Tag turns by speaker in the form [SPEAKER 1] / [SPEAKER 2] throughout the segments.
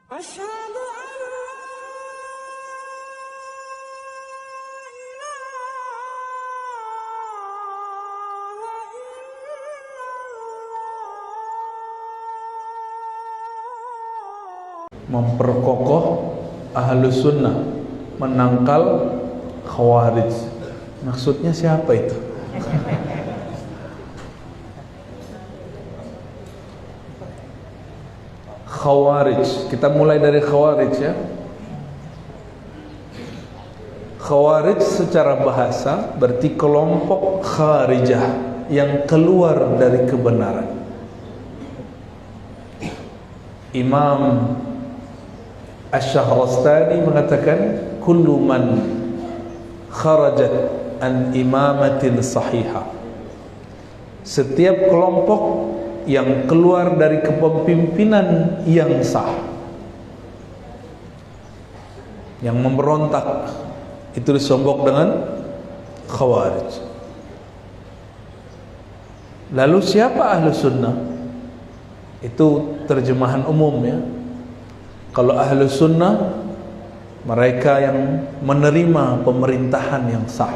[SPEAKER 1] Asyhadu an la ilaha illallah.
[SPEAKER 2] Memperkokoh Ahlus Sunnah, menangkal Khawarij. Maksudnya siapa itu? Khawarij. Kita mulai dari Khawarij ya. Khawarij secara bahasa berarti kelompok kharijah yang keluar dari kebenaran. Imam Asy-Syahrastani mengatakan kullu man kharajat an imamatin sahihah. Setiap kelompok yang keluar dari kepemimpinan yang sah, yang memberontak, itu disebut dengan Khawarij. Lalu siapa Ahlus Sunnah? Itu terjemahan umum ya. Kalau Ahlus Sunnah, mereka yang menerima pemerintahan yang sah,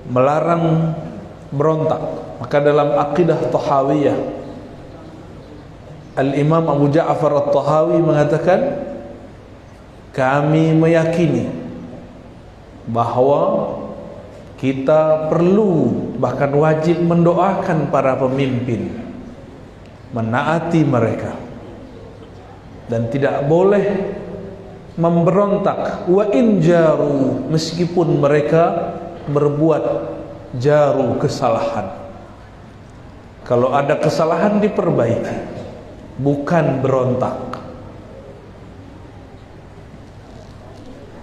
[SPEAKER 2] melarang berontak. Maka dalam akidah Tahawiyah, Al-Imam Abu Ja'far At-Tahawi mengatakan, kami meyakini bahwa kita perlu, bahkan wajib mendoakan para pemimpin, menaati mereka, dan tidak boleh memberontak. Wa in jaru, meskipun mereka berbuat jaru, kesalahan. Kalau ada kesalahan diperbaiki, bukan berontak.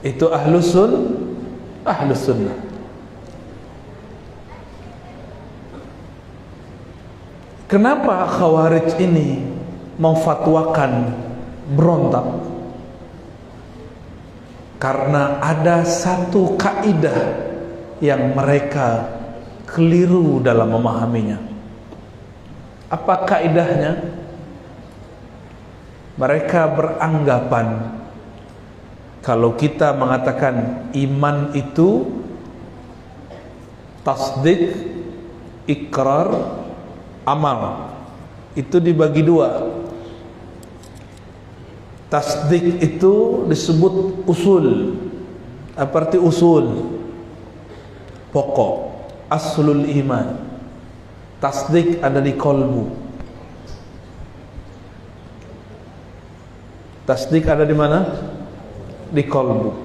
[SPEAKER 2] Itu Ahlus Sunnah. Kenapa Khawarij ini memfatwakan berontak? Karena ada satu kaidah yang mereka keliru dalam memahaminya. Apa kaidahnya? Mereka beranggapan kalau kita mengatakan iman itu tasdik, ikrar, amal, itu dibagi dua. Tasdik itu disebut usul. Apa arti usul? Pokok, aslul iman. Tasdik ada di kolbu. Tasdik ada di mana? Di kolbu.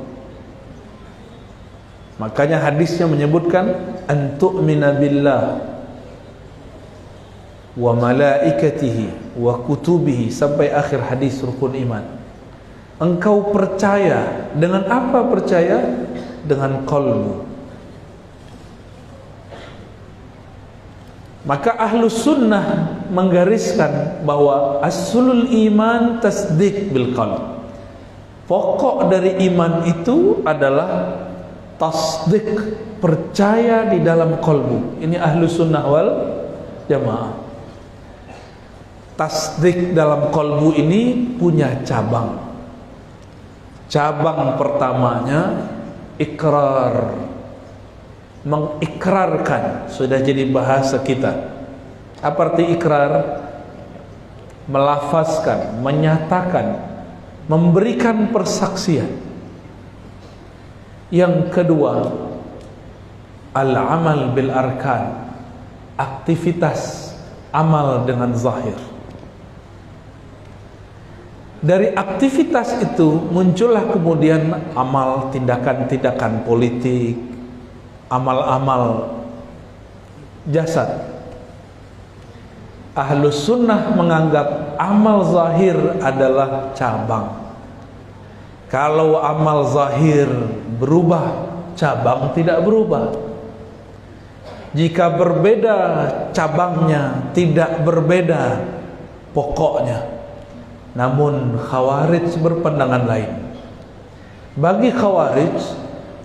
[SPEAKER 2] Makanya hadisnya menyebutkan antu'mina billah wa malaikatihi wa kutubihi, sampai akhir hadis rukun iman. Engkau percaya dengan apa? Percaya dengan kolbu. Maka Ahlus Sunnah menggariskan bahwa aslul iman tasdik bil qalb. Pokok dari iman itu adalah tasdik, percaya di dalam kolbu. Ini Ahlus Sunnah wal Jamaah. Tasdik dalam kolbu ini punya cabang. Cabang pertamanya ikrar, mengikrarkan. Sudah jadi bahasa kita. Apa arti ikrar? Melafazkan, menyatakan, memberikan persaksian. Yang kedua, al-amal bil arkan, aktivitas amal dengan zahir. Dari aktivitas itu muncullah kemudian amal, tindakan-tindakan politik, amal-amal jasad. Ahlus Sunnah menganggap amal zahir adalah cabang. Kalau amal zahir berubah, cabang tidak berubah. Jika berbeda cabangnya, tidak berbeda pokoknya. Namun Khawarij berpandangan lain. Bagi Khawarij,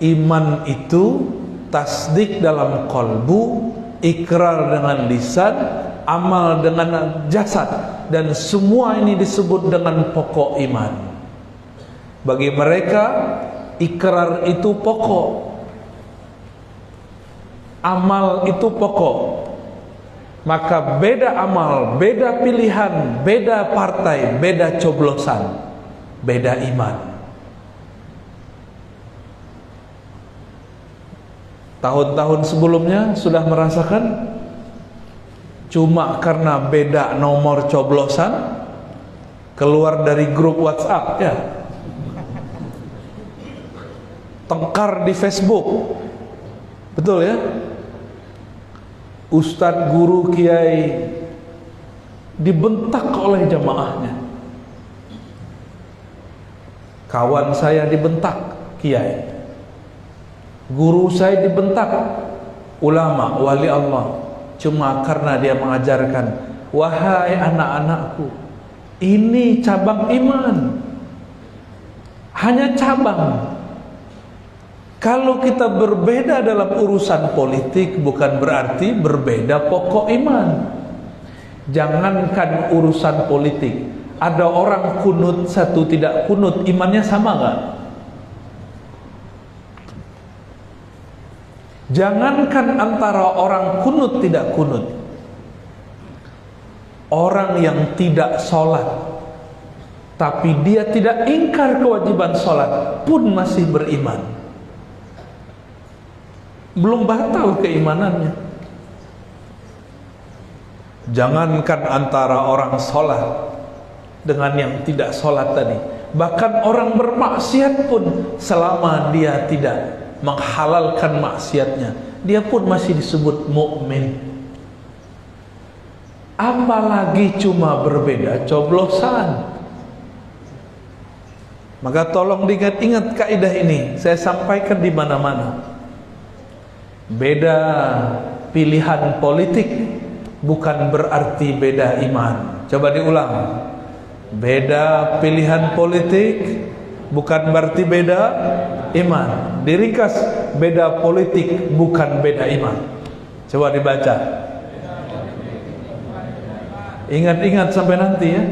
[SPEAKER 2] iman itu tasdik dalam kolbu, ikrar dengan lisan, amal dengan jasad. dan semua ini disebut dengan pokok iman. Bagi mereka ikrar itu pokok, amal itu pokok. Maka beda amal, beda pilihan, beda partai, beda coblosan, beda iman. Tahun-tahun sebelumnya sudah merasakan, cuma karena beda nomor coblosan keluar dari grup WhatsApp ya, tengkar di Facebook, betul ya, ustadz, guru, kiai dibentak oleh jamaahnya. Kawan saya dibentak kiai, guru saya dibentak ulama, wali Allah, cuma karena dia mengajarkan, wahai anak-anakku, ini cabang iman, hanya cabang. Kalau kita berbeda dalam urusan politik, bukan berarti berbeda pokok iman. Jangankan urusan politik, ada orang kunut, satu tidak kunut, imannya sama gak? Jangankan antara orang kunut tidak kunut, orang yang tidak sholat tapi dia tidak ingkar kewajiban sholat pun masih beriman, belum batal keimanannya. Jangankan antara orang sholat dengan yang tidak sholat tadi, bahkan orang bermaksiat pun selama dia tidak menghalalkan maksiatnya, dia pun masih disebut mukmin. Apalagi cuma berbeda coblosan. Maka tolong diingat-ingat kaidah ini, saya sampaikan di mana-mana. Beda pilihan politik bukan berarti beda iman. Coba diulang. Beda pilihan politik bukan berarti beda iman. Diringkas, beda politik bukan beda iman. Coba dibaca. Ingat-ingat sampai nanti ya.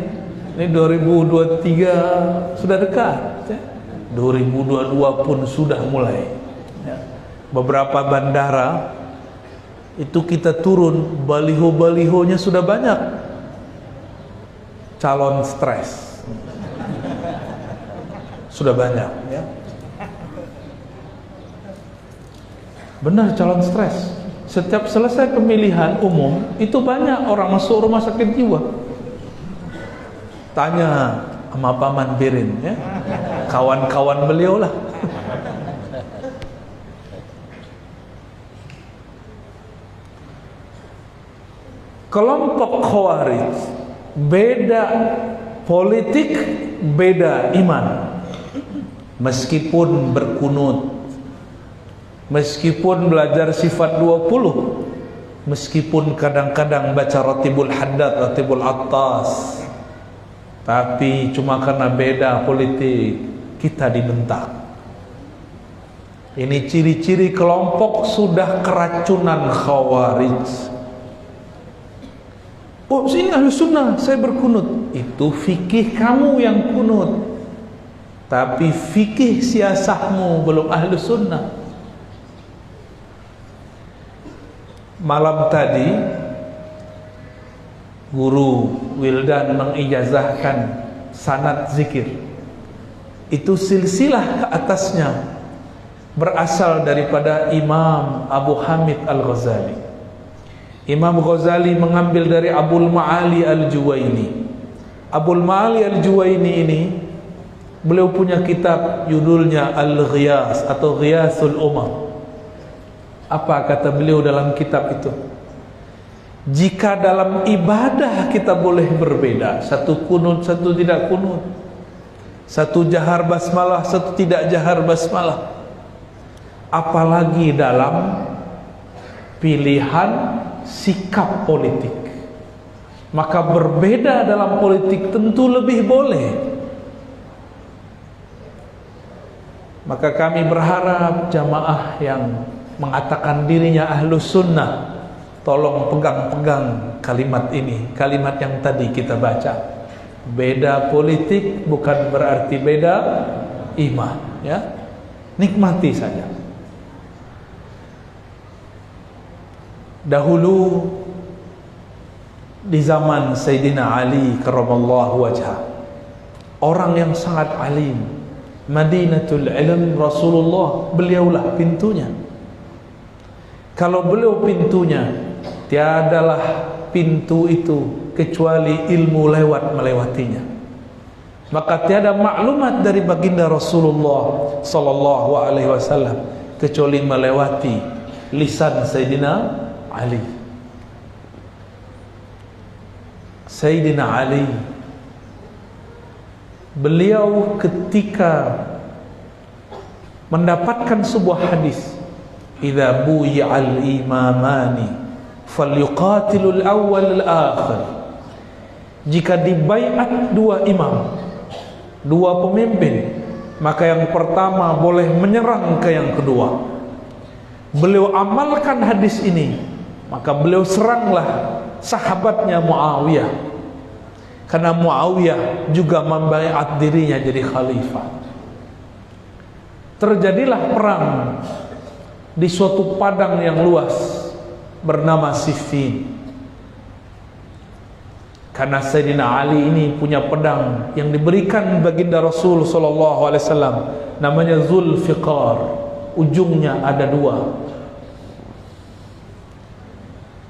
[SPEAKER 2] Ini 2023 sudah dekat ya. 2022 pun sudah mulai ya. Beberapa bandara itu kita turun, baliho-balihonya sudah banyak. Calon stres sudah banyak ya. Benar, calon stres. Setiap selesai pemilihan umum itu banyak orang masuk rumah sakit jiwa. Tanya sama Paman Birin ya, kawan-kawan beliau lah. Kelompok Khawarij beda politik, beda iman. Meskipun berkunut, meskipun belajar sifat 20, meskipun kadang-kadang baca Ratibul Haddad, Ratibul Attas, tapi cuma karena beda politik kita dibentak. Ini ciri-ciri kelompok sudah keracunan Khawarij. Oh, sini ahli sunnah, saya berkunut. Itu fikih kamu yang kunut, tapi fikih siasahmu belum ahli sunnah. Malam tadi guru Wildan mengijazahkan sanad zikir. Itu silsilah ke atasnya berasal daripada Imam Abu Hamid Al-Ghazali. Imam Ghazali mengambil dari Abul Ma'ali Al-Juwaini. Abul Ma'ali Al-Juwaini ini beliau punya kitab judulnya Al-Ghiyas atau Ghiyasul Umam. Apa kata beliau dalam kitab itu? Jika dalam ibadah kita boleh berbeda, satu kunut, satu tidak kunut, satu jahar basmalah, satu tidak jahar basmalah, apalagi dalam pilihan sikap politik. Maka berbeda dalam politik tentu lebih boleh. Maka kami berharap jamaah yang mengatakan dirinya ahlus sunnah tolong pegang-pegang kalimat ini, kalimat yang tadi kita baca. Beda politik bukan berarti beda iman, ya. Nikmati saja. Dahulu di zaman Sayyidina Ali karramallahu wajhah, orang yang sangat alim, Madinatul Ilm Rasulullah, beliaulah pintunya. Kalau beliau pintunya, tiadalah pintu itu kecuali ilmu lewat melewatinya. Maka tiada maklumat dari baginda Rasulullah sallallahu alaihi wasallam kecuali melewati lisan Sayyidina Ali. Sayyidina Ali, beliau ketika mendapatkan sebuah hadis, idza buyi'al imamani falyuqatilul awwal al-akhir, jika dibaiat dua imam, dua pemimpin, maka yang pertama boleh menyerang ke yang kedua. Beliau amalkan hadis ini, maka beliau seranglah sahabatnya Muawiyah, karena Muawiyah juga membaiat dirinya jadi khalifah. Terjadilah perang di suatu padang yang luas bernama Siffin. Karena Sayyidina Ali ini punya pedang yang diberikan baginda Rasul sallallahu alaihi wasallam, namanya Zulfiqar, ujungnya ada dua.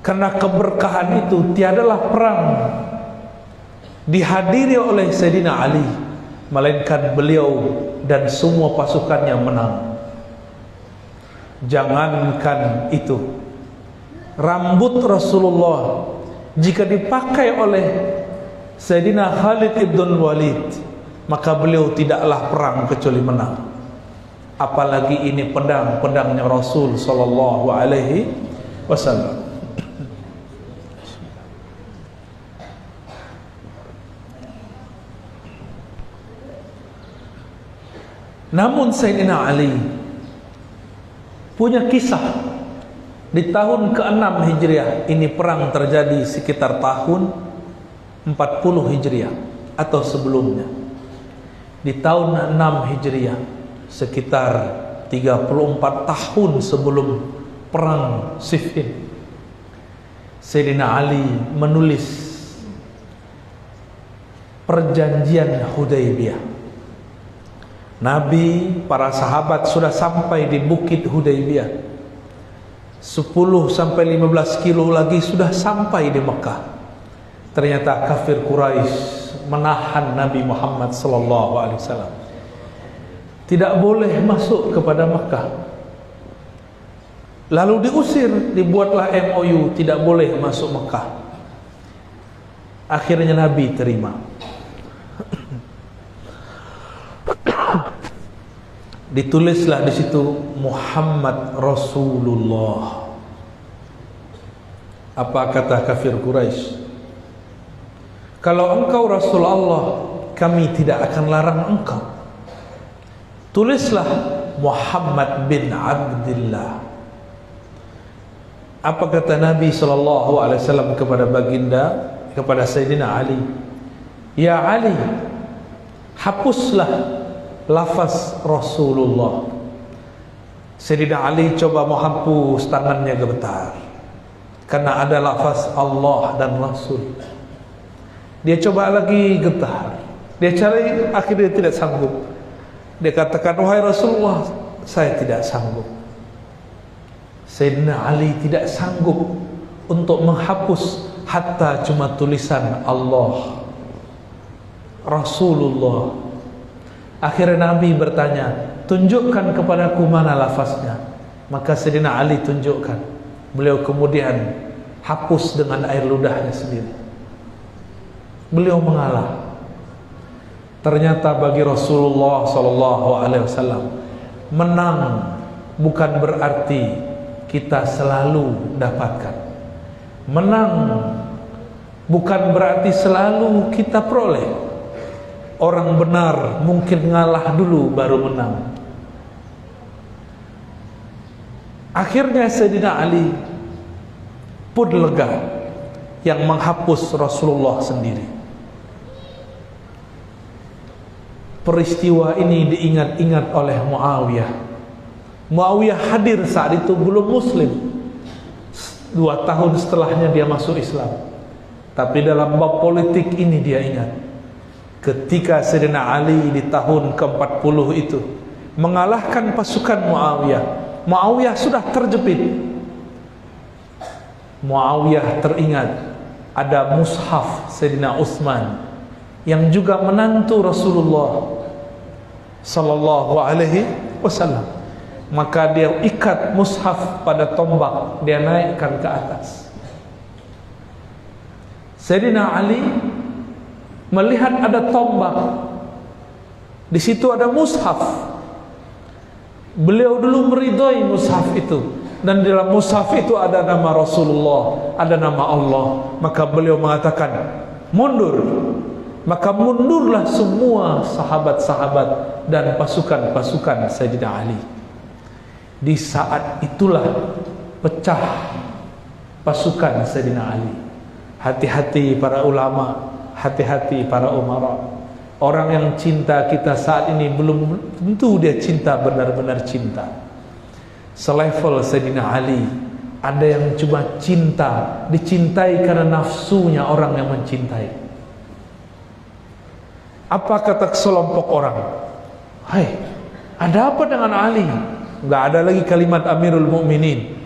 [SPEAKER 2] Karena keberkahan itu, tiadalah perang dihadiri oleh Sayyidina Ali melainkan beliau dan semua pasukannya menang. Jangankan itu, rambut Rasulullah jika dipakai oleh Sayyidina Khalid ibn Walid, maka beliau tidaklah perang kecuali menang. Apalagi ini pedangnya Rasul sallallahu alaihi wasallam. Namun Sayyidina Ali punya kisah. Di tahun ke-6 Hijriah, ini perang terjadi sekitar tahun 40 Hijriah atau sebelumnya. Di tahun 6 Hijriah, sekitar 34 tahun sebelum perang Siffin, Sayyidina Ali menulis perjanjian Hudaybiyah. Nabi, para sahabat sudah sampai di bukit Hudaybiyah. 10 sampai 15 kilo lagi sudah sampai di Mekah. Ternyata kafir Quraisy menahan Nabi Muhammad sallallahu alaihi wasallam. Tidak boleh masuk kepada Mekah. Lalu diusir, dibuatlah MOU, tidak boleh masuk Mekah. Akhirnya Nabi terima. Ditulislah di situ Muhammad Rasulullah. Apa kata kafir Quraisy? Kalau engkau Rasul Allah, kami tidak akan larang engkau. Tulislah Muhammad bin Abdullah. Apa kata Nabi sallallahu alaihi wasallam kepada baginda, kepada Sayyidina Ali? Ya Ali, hapuslah lafaz Rasulullah. Sayyidina Ali coba menghapus, tangannya gemetar karena ada lafaz Allah dan Rasul. Dia coba lagi, getar. Dia cari, akhirnya tidak sanggup. Dia katakan, wahai Rasulullah, saya tidak sanggup. Sayyidina Ali tidak sanggup untuk menghapus hatta cuma tulisan Allah, Rasulullah. Akhirnya Nabi bertanya, tunjukkan kepadaku mana lafaznya. Maka Sayyidina Ali tunjukkan. Beliau kemudian hapus dengan air ludahnya sendiri. Beliau mengalah. Ternyata bagi Rasulullah sallallahu alaihi wasallam, menang bukan berarti kita selalu dapatkan. Menang bukan berarti selalu kita peroleh. Orang benar mungkin ngalah dulu baru menang. Akhirnya Sayyidina Ali pun lega, yang menghapus Rasulullah sendiri. Peristiwa ini diingat-ingat oleh Muawiyah. Muawiyah hadir saat itu belum muslim. 2 tahun setelahnya dia masuk Islam. Tapi dalam bab politik ini dia ingat, ketika Sayyidina Ali di tahun ke-40 itu mengalahkan pasukan Muawiyah. Muawiyah sudah terjepit. Muawiyah teringat ada mushaf Sayyidina Utsman yang juga menantu Rasulullah sallallahu alaihi wasallam. Maka dia ikat mushaf pada tombak, dia naikkan ke atas. Sayyidina Ali melihat ada tombak, di situ ada mushaf. Beliau dulu meridhai mushaf itu, dan dalam mushaf itu ada nama Rasulullah, ada nama Allah. Maka beliau mengatakan, mundur. Maka mundurlah semua sahabat-sahabat dan pasukan-pasukan Sayyidina Ali. Di saat itulah pecah pasukan Sayyidina Ali. Hati-hati para ulama, hati-hati para umara. Orang yang cinta kita saat ini belum tentu dia cinta, benar-benar cinta. Selevel Sayyidina Ali. Ada yang cuma cinta, dicintai karena nafsunya orang yang mencintai. Apa kata sekelompok orang? Hai, ada apa dengan Ali? Enggak ada lagi kalimat Amirul Mukminin.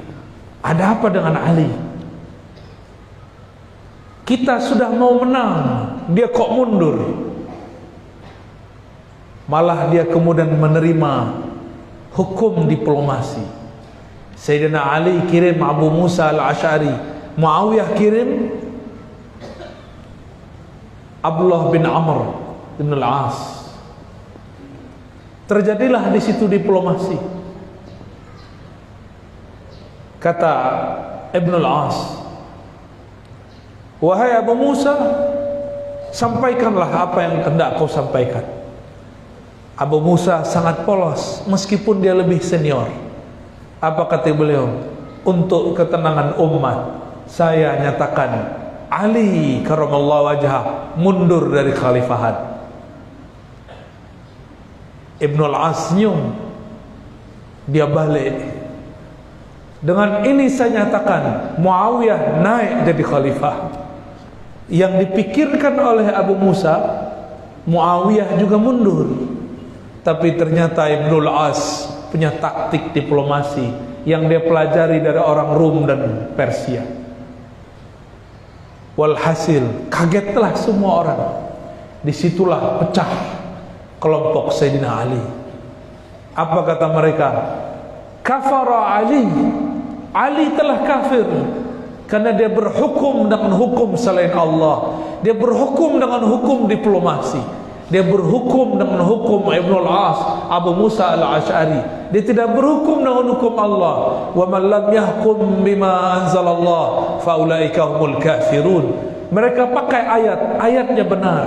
[SPEAKER 2] Ada apa dengan Ali? Kita sudah mau menang, dia kok mundur? Malah dia kemudian menerima hukum diplomasi. Sayyidina Ali kirim Abu Musa al-Asy'ari, Muawiyah kirim Abdullah bin Amr bin al-As. Terjadilah di situ diplomasi. Kata Ibn al-As, wahai Abu Musa, sampaikanlah apa yang hendak kau sampaikan. Abu Musa sangat polos, meskipun dia lebih senior. Apa kata beliau? Untuk ketenangan umat, saya nyatakan Ali karamallahu wajhah mundur dari khalifahan. Ibn al-As senyum, dia balik. Dengan ini saya nyatakan Muawiyah naik jadi khalifah. Yang dipikirkan oleh Abu Musa, Muawiyah juga mundur. Tapi ternyata Ibn al-As punya taktik diplomasi yang dia pelajari dari orang Rum dan Persia. Walhasil kagetlah semua orang. Disitulah pecah kelompok Sayyidina Ali. Apa kata mereka? Kafara Ali. Ali telah kafir karena dia berhukum dengan hukum selain Allah. Dia berhukum dengan hukum diplomasi. Dia berhukum dengan hukum Ibn al-As, Abu Musa al-Asy'ari. Dia tidak berhukum dengan hukum Allah. Wa man lam yahkum bima anzalallah fa ulaika humul kafirun. Mereka pakai ayatnya benar.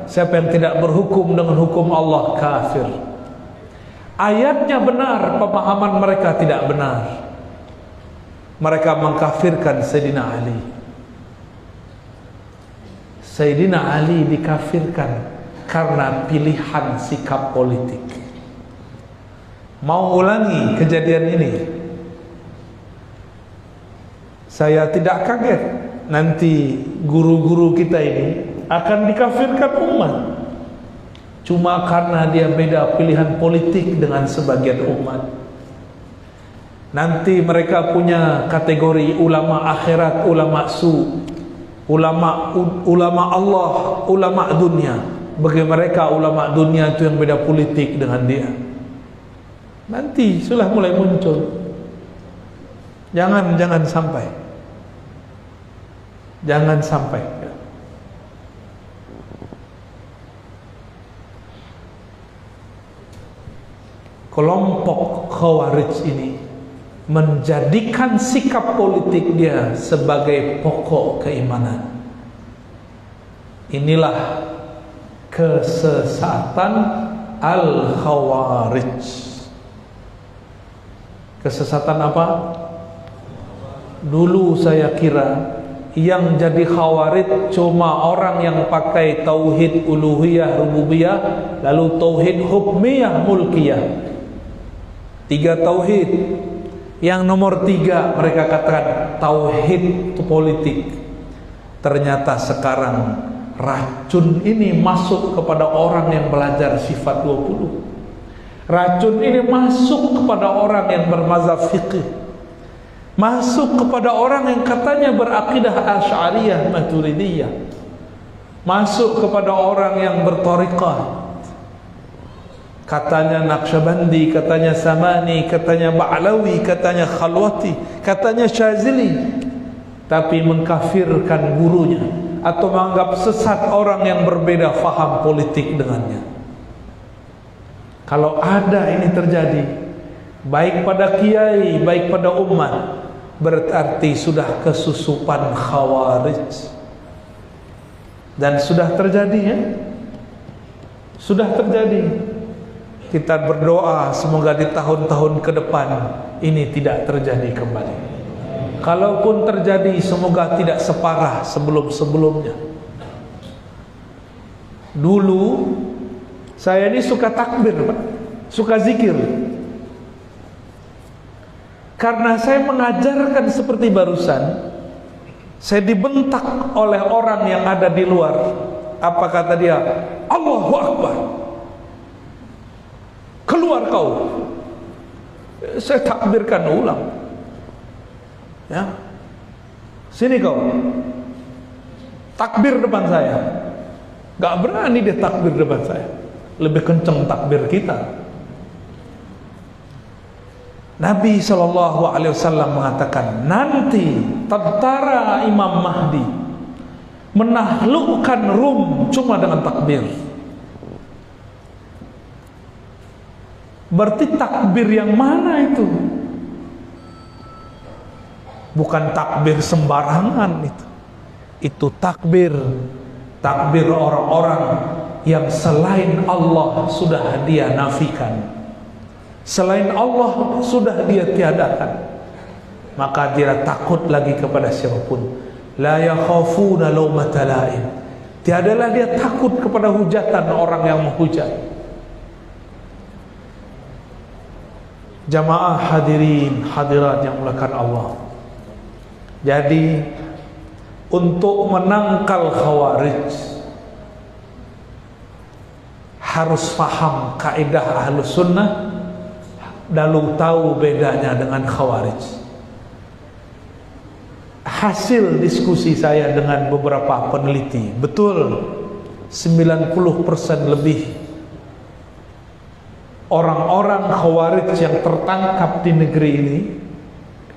[SPEAKER 2] Siapa yang tidak berhukum dengan hukum Allah kafir. Ayatnya benar, pemahaman mereka tidak benar. Mereka mengkafirkan Sayyidina Ali. Sayyidina Ali dikafirkan karena pilihan sikap politik. Mau ulangi kejadian ini? Saya tidak kaget nanti guru-guru kita ini akan dikafirkan umat cuma karena dia beda pilihan politik dengan sebagian umat. Nanti mereka punya kategori ulama akhirat, ulama su, ulama Allah, ulama dunia. Bagi mereka ulama dunia itu yang beda politik dengan dia. Nanti sudah mulai muncul. Jangan sampai. Jangan sampai. Kelompok Khawarij ini menjadikan sikap politik dia sebagai pokok keimanan. Inilah kesesatan Al-Khawarij. Kesesatan apa? Dulu saya kira yang jadi khawarij cuma orang yang pakai tauhid uluhiyah rububiyah, lalu tauhid hukmiyah mulkiyah. 3 tauhid. Yang nomor 3 mereka katakan tauhid politik. Ternyata sekarang racun ini masuk kepada orang yang belajar sifat 20. Racun ini masuk kepada orang yang bermazhab fiqih, masuk kepada orang yang katanya berakidah Asy'ariyah Maturidiyah, masuk kepada orang yang berthariqah, katanya Naqsyabandi, katanya Samani, katanya Ba'lawi, katanya Khalwati, katanya Syazili, tapi mengkafirkan gurunya atau menganggap sesat orang yang berbeda faham politik dengannya. Kalau ada ini terjadi, baik pada kiai, baik pada umat, berarti sudah kesusupan khawarij. Dan sudah terjadi, ya, sudah terjadi. Kita berdoa semoga di tahun-tahun ke depan ini tidak terjadi kembali. Kalaupun terjadi, semoga tidak separah sebelum-sebelumnya. Dulu saya ini suka takbir, Pak, suka zikir. Karena saya mengajarkan seperti barusan, saya dibentak oleh orang yang ada di luar. Apa kata dia? Allahu Akbar. Keluar kau. Saya takbirkan ulang. Ya. Sini kau. Takbir depan saya. Gak berani dia takbir depan saya. Lebih kenceng takbir kita. Nabi SAW mengatakan, nanti tentara Imam Mahdi menaklukkan Rum cuma dengan takbir. Berarti takbir yang mana itu? Bukan takbir sembarangan itu. Itu takbir orang-orang yang selain Allah sudah dia nafikan, selain Allah sudah dia tiadakan, maka dia takut lagi kepada siapapun. La yakhafuna laumata laim. Tiadalah dia takut kepada hujatan orang yang menghujat. Jamaah hadirin hadirat yang mulakan Allah. Jadi untuk menangkal khawarij harus faham kaidah Ahlus Sunnah, lalu tahu bedanya dengan khawarij. Hasil diskusi saya dengan beberapa peneliti, betul 90% lebih orang-orang khawarij yang tertangkap di negeri ini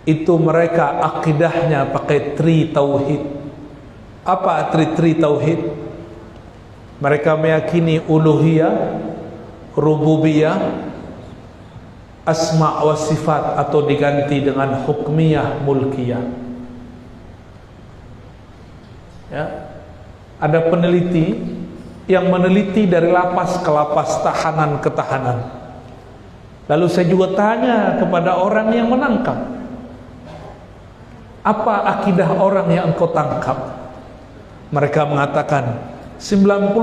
[SPEAKER 2] itu mereka akidahnya pakai tri tauhid. Apa tri tauhid? Mereka meyakini uluhiyah, rububiyah, asma wa sifat atau diganti dengan hukmiyah, mulkiyah. Ya. Ada peneliti yang meneliti dari lapas ke lapas, tahanan ke tahanan. Lalu saya juga tanya kepada orang yang menangkap, apa akidah orang yang engkau tangkap? Mereka mengatakan 90%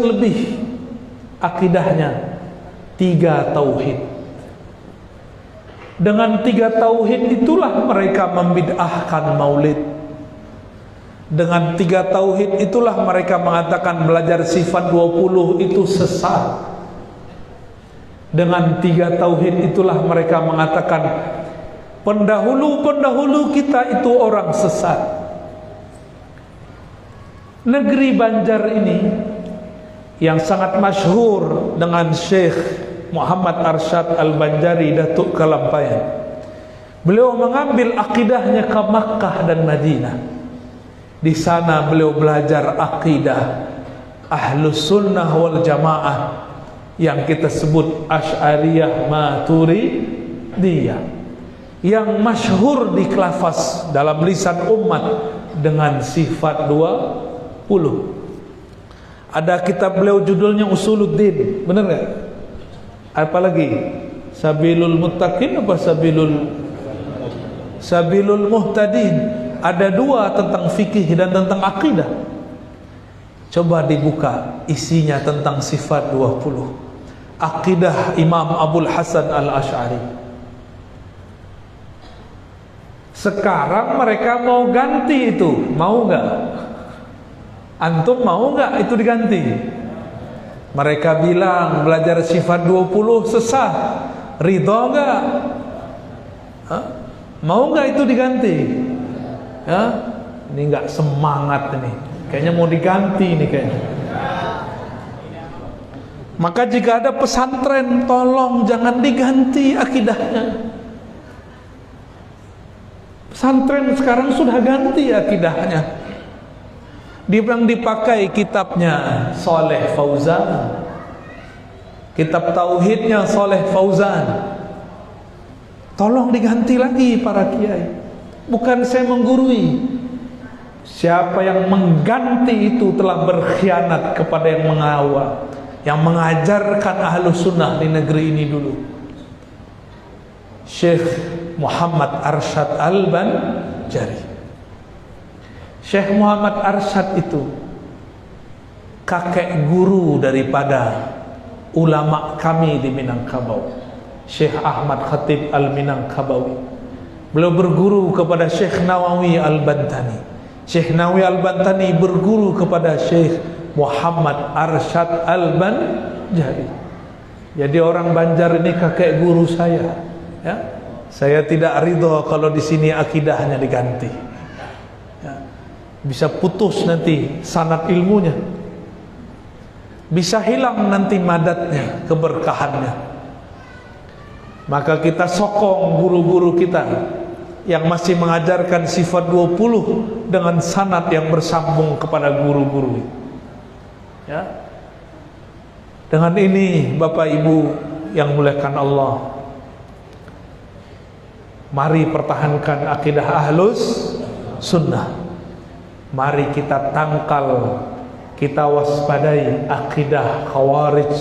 [SPEAKER 2] lebih akidahnya 3 tauhid. Dengan 3 tauhid itulah mereka membid'ahkan maulid. Dengan 3 tauhid itulah mereka mengatakan belajar sifat 20 itu sesat. Dengan 3 tauhid itulah mereka mengatakan pendahulu-pendahulu kita itu orang sesat. Negeri Banjar ini yang sangat masyhur dengan Syekh Muhammad Arsyad Al-Banjari, Datuk Kalampayan. Beliau mengambil akidahnya ke Makkah dan Madinah. Di sana beliau belajar akidah Ahlus Sunnah wal Jamaah yang kita sebut Asy'ariyah Maturidiyah, yang masyhur di kelafaz dalam lisan umat dengan sifat 20. Ada kitab beliau judulnya Usuluddin, benar nggak? Apa lagi? Sabilul Muttaqin apa Sabilul Muhtadin. Ada dua tentang fikih dan tentang akidah. Coba dibuka isinya tentang sifat 20. Akidah Imam Abul Hasan Al-Asy'ari. Sekarang mereka mau ganti itu, mau nggak? Antum mau nggak itu diganti? Mereka bilang belajar sifat 20 sesat. Ridho nggak? Mau nggak itu diganti? Ya, ini nggak semangat ini. Kayaknya mau diganti ini kayaknya. Maka jika ada pesantren, tolong jangan diganti akidahnya. Pesantren sekarang sudah ganti akidahnya. Yang dipakai kitabnya Saleh Fauzan, kitab tauhidnya Saleh Fauzan. Tolong diganti lagi para kiai. Bukan saya menggurui. Siapa yang mengganti itu telah berkhianat kepada yang mengawal, yang mengajarkan Ahlus Sunnah di negeri ini dulu. Syekh Muhammad Arsyad Al-Banjari. Syekh Muhammad Arsyad itu kakek guru daripada ulama kami di Minangkabau, Syekh Ahmad Khatib Al-Minangkabawi. Beliau berguru kepada Syekh Nawawi Al-Bantani. Syekh Nawawi Al-Bantani berguru kepada Syekh Muhammad Arsyad Al-Banjari. Jadi orang Banjar ini kakek guru saya. Ya, saya tidak ridho kalau di sini akidahnya diganti. Ya, bisa putus nanti sanad ilmunya, bisa hilang nanti madatnya, keberkahannya. Maka kita sokong guru-guru kita yang masih mengajarkan sifat 20 dengan sanad yang bersambung kepada guru-guru. Ya. Dengan ini Bapak Ibu yang muliakan Allah, mari pertahankan akidah Ahlus Sunnah. Mari kita tangkal, kita waspadai akidah Khawarij,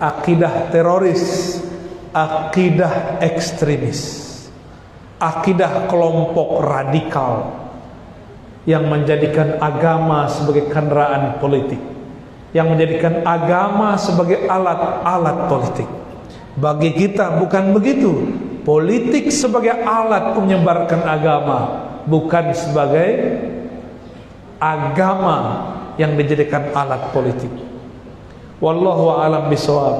[SPEAKER 2] akidah teroris, akidah ekstremis, akidah kelompok radikal yang menjadikan agama sebagai kendaraan politik, yang menjadikan agama sebagai alat-alat politik. Bagi kita bukan begitu. Politik sebagai alat menyebarkan agama, bukan sebagai agama yang dijadikan alat politik. Wallahu a'lam bishawab.